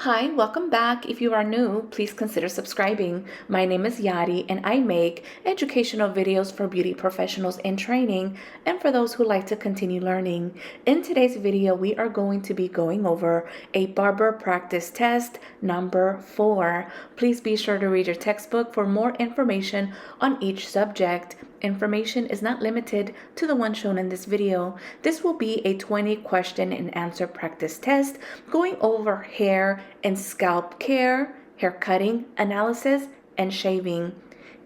Hi, welcome back. If you are new, please consider subscribing. My name is Yadi and I make educational videos for beauty professionals in training and for those who like to continue learning. In today's video, we are going to be going over a barber practice test number 4. Please be sure to read your textbook for more information on each subject. Information is not limited to the one shown in this video. This will be a 20 question and answer practice test going over hair and scalp care, hair cutting, analysis, and shaving.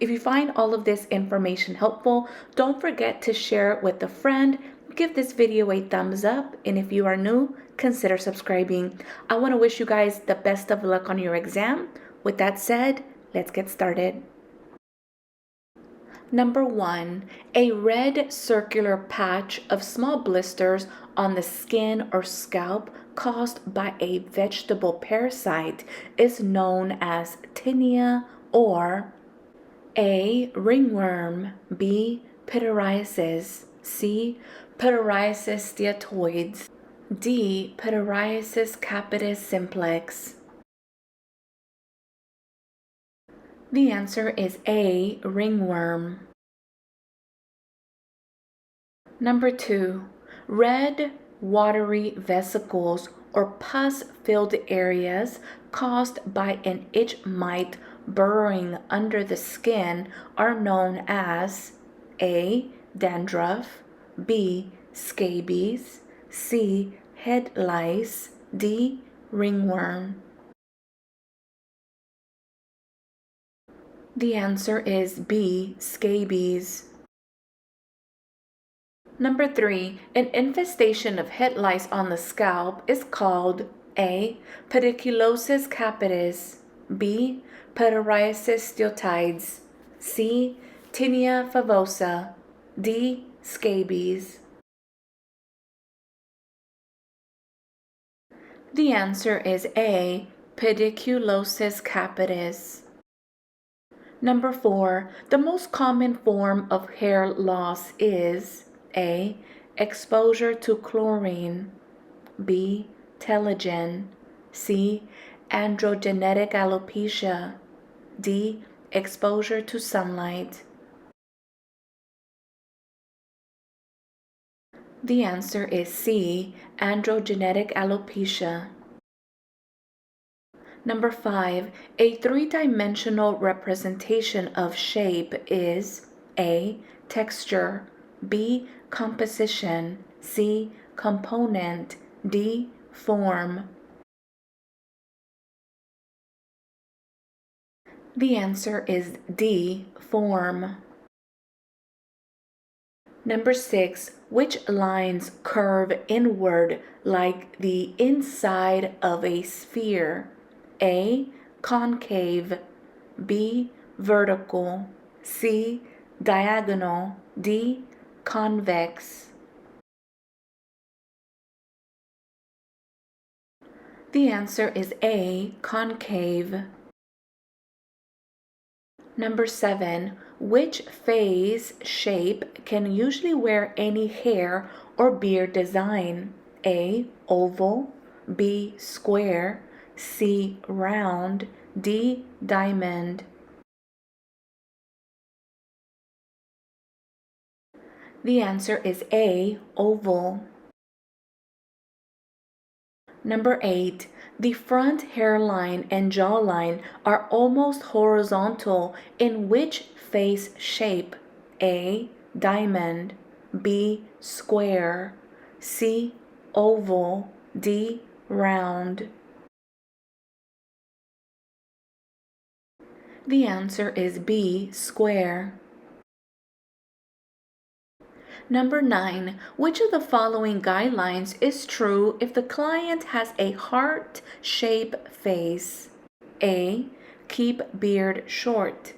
If you find all of this information helpful, don't forget to share it with a friend. Give this video a thumbs up, and if you are new, consider subscribing. I want to wish you guys the best of luck on your exam. With that said, let's get started. Number 1, a red circular patch of small blisters on the skin or scalp caused by a vegetable parasite is known as tinea or A. ringworm, B. pityriasis, C. pityriasis steatoides, D. pityriasis capitis simplex. The answer is A. ringworm. Number 2, red watery vesicles or pus-filled areas caused by an itch mite burrowing under the skin are known as A. dandruff, B. scabies, C. head lice, D. ringworm. The answer is B. scabies. Number 3, an infestation of head lice on the scalp is called A. pediculosis capitis, B. pityriasis steatoides, C. tinea favosa, D. scabies. The answer is A. pediculosis capitis. Number 4, the most common form of hair loss is A. exposure to chlorine, B. telogen, C. androgenetic alopecia, D. exposure to sunlight. The answer is C. androgenetic alopecia. Number 5, a three-dimensional representation of shape is A. texture, B. composition, C. component, D. form. The answer is D. form. Number 6, which lines curve inward like the inside of a sphere? A. concave, B. vertical, C. diagonal, D. convex. The answer is A. concave. Number 7, which face shape can usually wear any hair or beard design? A. oval, B. square, C. round, D. diamond. The answer is A. oval. Number 8, the front hairline and jawline are almost horizontal in which face shape? A. diamond, B. square, C. oval, D. round. The answer is B. square. Number 9, which of the following guidelines is true if the client has a heart-shaped face? A. keep beard short,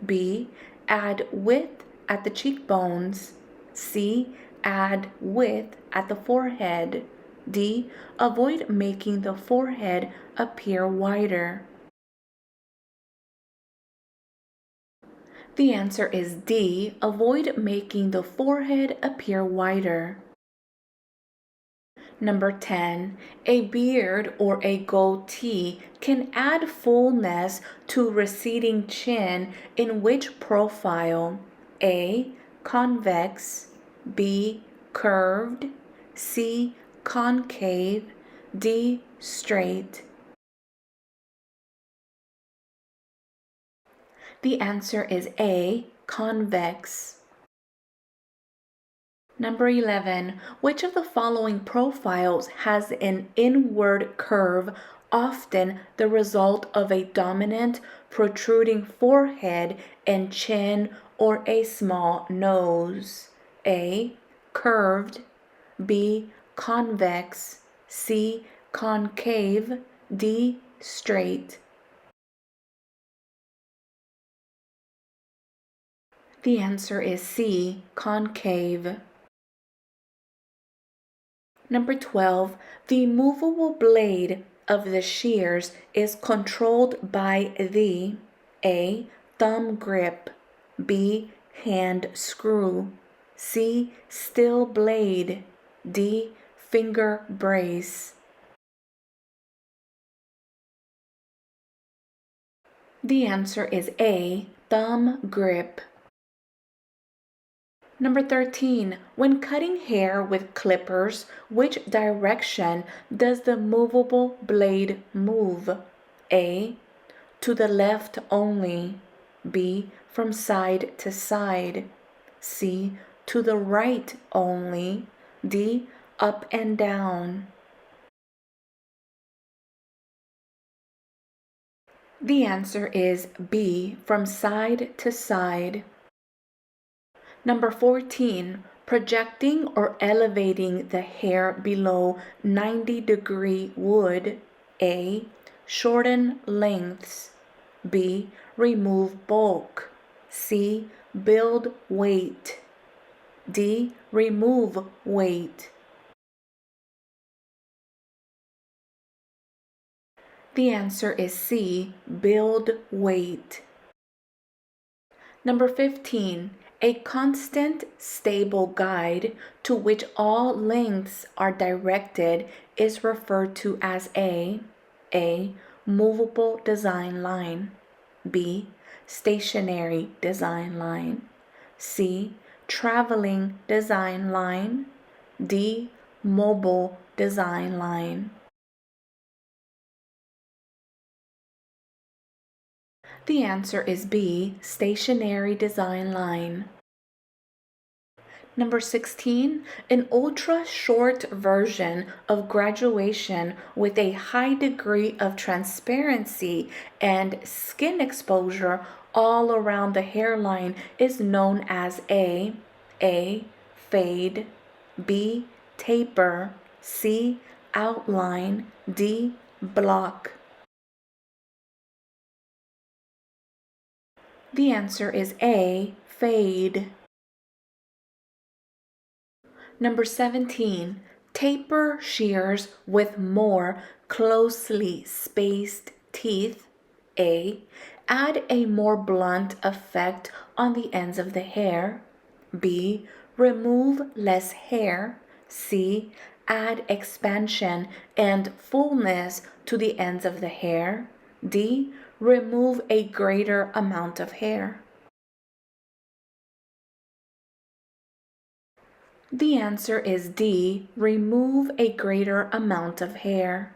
B. add width at the cheekbones, C. add width at the forehead, D. avoid making the forehead appear wider. The answer is D. avoid making the forehead appear wider. Number 10, a beard or a goatee can add fullness to receding chin in which profile? A, convex, B, curved, C, concave, D, straight. The answer is A, convex. Number 11, which of the following profiles has an inward curve, often the result of a dominant protruding forehead and chin or a small nose? A, curved, B, convex, C, concave, D, straight. The answer is C, concave. Number 12, the movable blade of the shears is controlled by the A, thumb grip, B, hand screw, C, steel blade, D, finger brace. The answer is A, thumb grip. Number 13, when cutting hair with clippers, which direction does the movable blade move? A, to the left only, B, from side to side, C, to the right only, D, up and down. The answer is B, from side to side. Number 14, projecting or elevating the hair below 90-degree would A, shorten lengths, B, remove bulk, C, build weight, D, remove weight. The answer is C, build weight. Number 15, a constant, stable guide to which all lengths are directed is referred to as a movable design line, B, stationary design line, C, traveling design line, D, mobile design line. The answer is B, stationary design line. Number 16, an ultra short version of graduation with a high degree of transparency and skin exposure all around the hairline is known as A, fade, B, taper, C, outline, D, block. The answer is A, fade. Number 17, taper shears with more closely spaced teeth. A, add a more blunt effect on the ends of the hair. B, remove less hair. C, add expansion and fullness to the ends of the hair. D, remove a greater amount of hair. The answer is D, remove a greater amount of hair.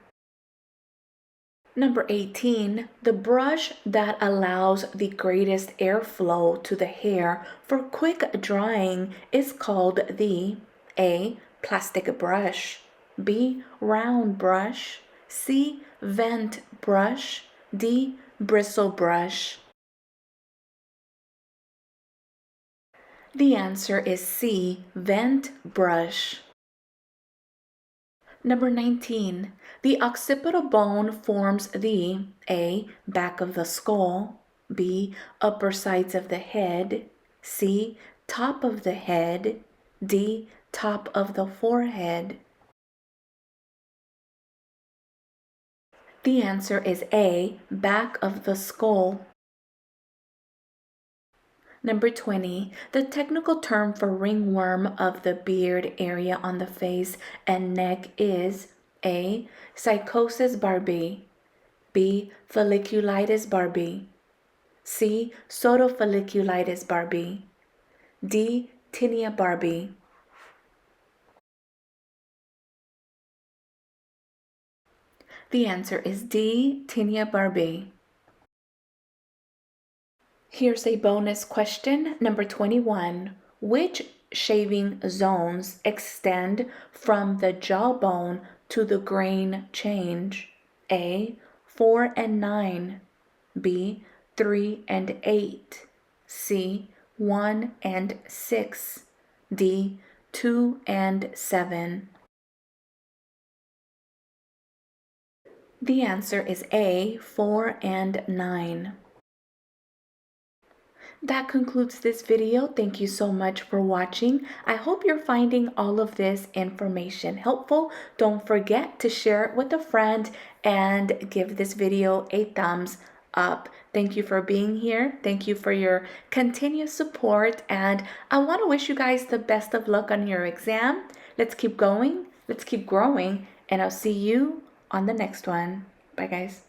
Number 18, the brush that allows the greatest airflow to the hair for quick drying is called the A, plastic brush, B, round brush, C, vent brush, D, bristle brush. The answer is C, vent brush. Number 19, the occipital bone forms the A, back of the skull, B, upper sides of the head, C, top of the head, D, top of the forehead. The answer is A, back of the skull. Number 20, the technical term for ringworm of the beard area on the face and neck is A. Psychosis barbae, B. Folliculitis barbae, C. Sotofolliculitis barbae, D. Tinea barbae. The answer is D. Tinea barbae. Here's a bonus question, number 21. Which shaving zones extend from the jawbone to the grain change? A. 4 and 9, B. 3 and 8, C. 1 and 6, D. 2 and 7. The answer is A. 4 and 9. That concludes this video. Thank you so much for watching. I hope you're finding all of this information helpful. Don't forget to share it with a friend and give this video a thumbs up. Thank you for being here. Thank you for your continuous support. And I want to wish you guys the best of luck on your exam. Let's keep going. Let's keep growing. And I'll see you on the next one. Bye, guys.